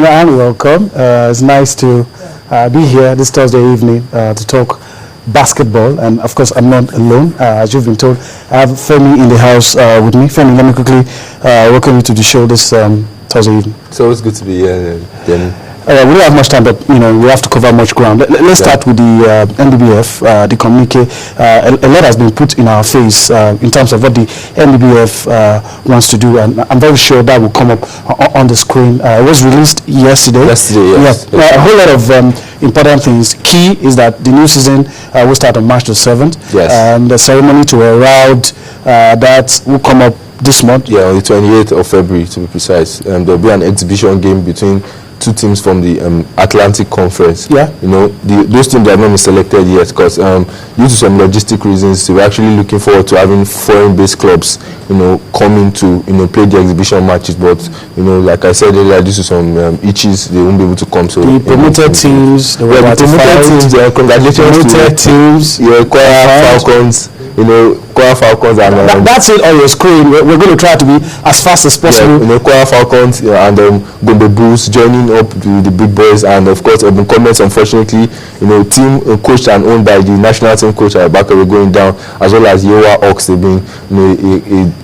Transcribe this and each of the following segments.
And welcome. It's nice to be here this Thursday evening to talk basketball. And of course, I'm not alone. As you've been told, I have Femi in the house with me. Femi, let me quickly welcome you to the show this Thursday evening. It's always good to be here, Yemi. We don't have much time, but we have to cover much ground. Let's start with the NBBF, the communique. A lot has been put in our face in terms of what the NBBF wants to do, and I'm very sure that will come up on the screen. It was released yesterday. Yes. A whole lot of important things. Key is that the new season will start on March the 7th. Yes. And the ceremony to herald that will come up this month. Yeah, on the 28th of February to be precise. There'll be an exhibition game between two teams from the Atlantic Conference. Yeah. Those teams have not been selected yet because due to some logistic reasons, we're actually looking forward to having foreign-based clubs, coming to, play the exhibition matches. But, like I said earlier, due to some issues, they won't be able to come. So the promoted teams, the promoted teams, congratulations promoted teams, Kwara Falcons. Kwara Falcons and that's it on your screen. We're going to try to be as fast as possible. Kwara Falcons and Gombe Bulls joining up with the big boys, and of course Urban Comets, unfortunately, team coached and owned by the national team coach Adebayo going down, as well as Yewa Ox, they've been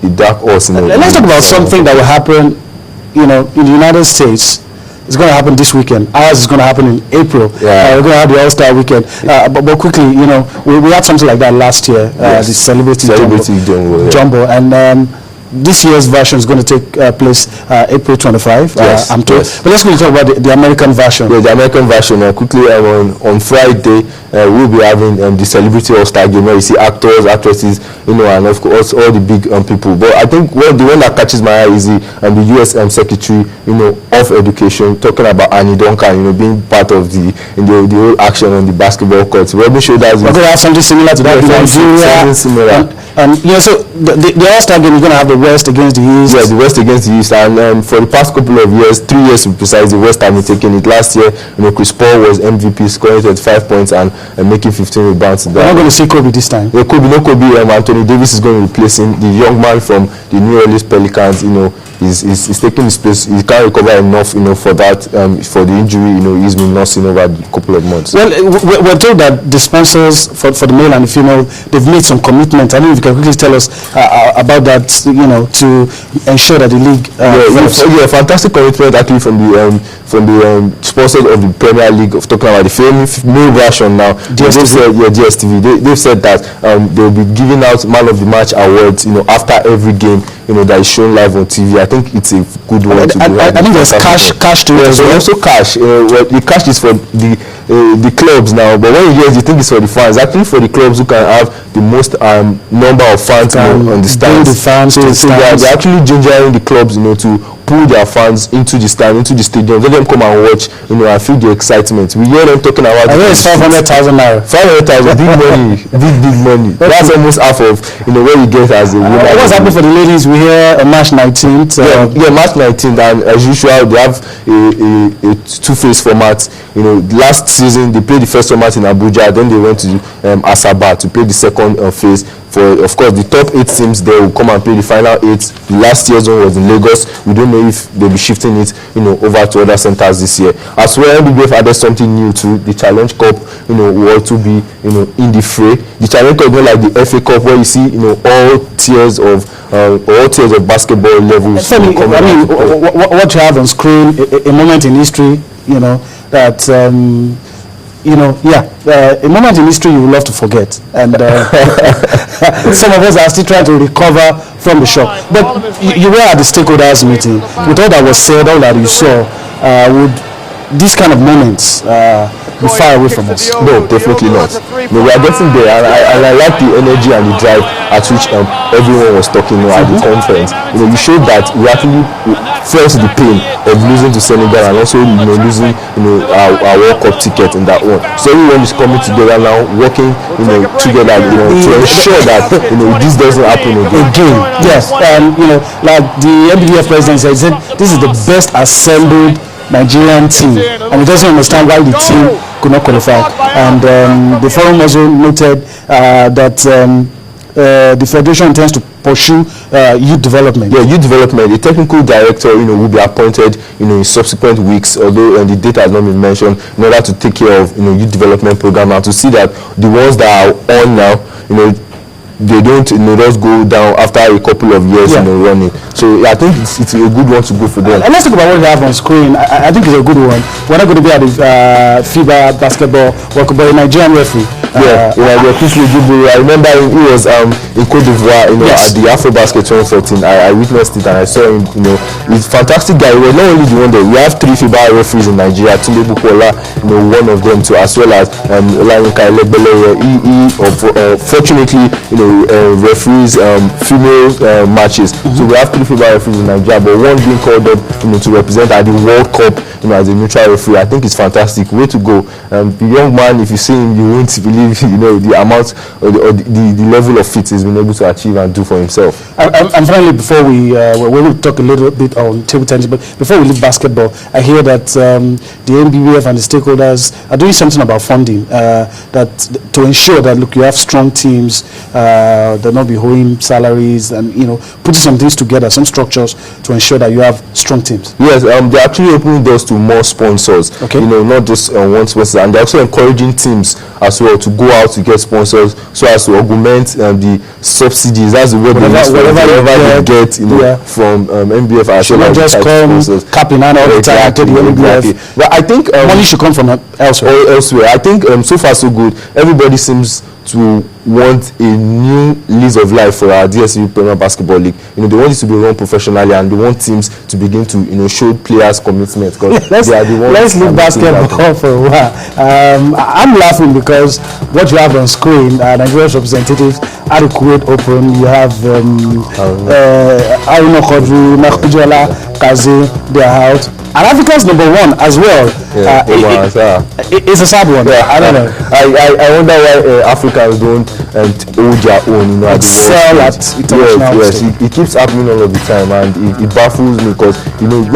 a dark horse. Let's talk about something that will happen, in the United States. It's going to happen this weekend. Ours is going to happen in April. Yeah. We're going to have the All-Star weekend. But quickly, we had something like that last year, yes. The Celebrity Jumbo. And this year's version is going to take place April 25, yes, I'm told. Yes. But let's talk about the American version. Yeah, the American version. Quickly, on Friday, we'll be having the Celebrity All-Star game where you see actors, actresses, and of course all the big people. But I think the one that catches my eye is the U.S. Secretary, of Education, talking about Annie Duncan, being part of the whole action on the basketball court. We're going to show that. We're going to have something similar to that in Nigeria. Similar. And so the All-Star game is going to have the West against the East. Yeah, the West against the East. And for the past couple of years, 3 years to be precise, the West have been taking it. Last year, Chris Paul was MVP, scoring 35 points and making 15 rebounds. We're not going to see Kobe this time. Yeah, no Kobe. Anthony Davis is going to replace him. The young man from the New Orleans Pelicans, is taking his place. He can't recover enough, for that, for the injury, he's been nursing over a couple of months. Well, we're told that the sponsors for the male and the female, they've made some commitment. I don't know if you can quickly tell us about that, to ensure that the league. Fantastic commitment actually from the sponsors of the Premier League, of talking about the male version now. DSTV. They've said that they'll be giving out Man of the Match awards, after every game, that is shown live on TV. I think it's a good one to do. I think there's cash to it as well. Also cash. The cash is for the clubs now, but when you hear it, you think it's for the fans. Actually, for the clubs who can have the most number of fans on the stands. They're actually gingering the clubs, to pull their fans into the stand, into the stadium, let them come and watch, and feel the excitement. We hear them talking about. I think it's 500,000 naira. 500,000, big money, big money. That's almost half of what you get as a winner. What's happening for the ladies? We hear March 19th. March 19th, and as usual, they have a two-phase format. Last season they played the first format in Abuja, then they went to Asaba to play the second phase. Of course, the top 8 teams, they will come and play the final 8. The last year's one was in Lagos. We don't know if they'll be shifting it, over to other centers this year. As well, NBBF added something new to the Challenge Cup, will to be, in the fray. The Challenge Cup is not like the FA Cup where you see, all tiers of basketball levels. What you have on screen, a moment in history, that. A moment in history you would love to forget, and some of us are still trying to recover from the shock. But you were at the stakeholders meeting. With all that was said, all that you saw, would these kind of moments be far away from us? No, definitely not. No, we are getting there, and I like the energy and the drive at which everyone was talking at the conference. You showed that we actually felt the pain of losing to Senegal, and also losing our World Cup ticket in that one. So everyone is coming together now, working together to ensure that this doesn't happen again. Yes, like the NBBF president said, this is the best assembled Nigerian team, and he doesn't understand why the team could not qualify. And the forum also noted that the federation intends to pursue youth development. Yeah, youth development. The technical director, will be appointed, in subsequent weeks, although the date has not been mentioned, in order to take care of, youth development program, and to see that the ones that are on now, they don't just go down after a couple of years running. So I think it's a good one to go for them. And let's talk about what we have on screen. I think it's a good one. We're not going to be at the FIBA basketball World Cup, but a Nigerian referee. I remember he was in Cote d'Ivoire, at the AfroBasket 2014. I witnessed it and I saw him. He's a fantastic guy. He was not only the one there. We have 3 FIBA referees in Nigeria. Tunde Bukola, one of them too, as well as Olayinka Elegbelere. Fortunately, referees female matches. So we have 3 FIBA referees in Nigeria, but one being called up, to represent at the World Cup, as a neutral referee. I think it's fantastic. Way to go. The young man, if you see him, you won't believe, the amount or the level of feats he's been able to achieve and do for himself. And finally, before we will talk a little bit on table tennis, but before we leave basketball, I hear that the NBBF and the stakeholders are doing something about funding, that to ensure that, look, you have strong teams, they'll not be owing salaries, and putting some things together, some structures to ensure that you have strong teams. Yes, they're actually opening doors to more sponsors. Okay. Not just one sponsor, and they're also encouraging teams as well to go out to get sponsors, so as to augment the subsidies. That's the word whatever they get, from NBF. As should not just come capping on all the time to the NBF. But I think money should come from elsewhere. I think so far so good. Everybody seems to want a new lease of life for our DSU Premier Basketball League. They want it to be run professionally, and they want teams to begin to show players commitment, because they are the ones. Let's leave basketball for a while. I'm laughing because what you have on screen, Nigeria's representatives at the Kuwait Open, you have Aruna Kodri, Makujola, Kaze, they are out. And Africa's #1 as well. It's a sad one. I don't know. I wonder why Africans don't hold their own, at the world stage. Yes, it keeps happening all of the time, and it baffles me, because when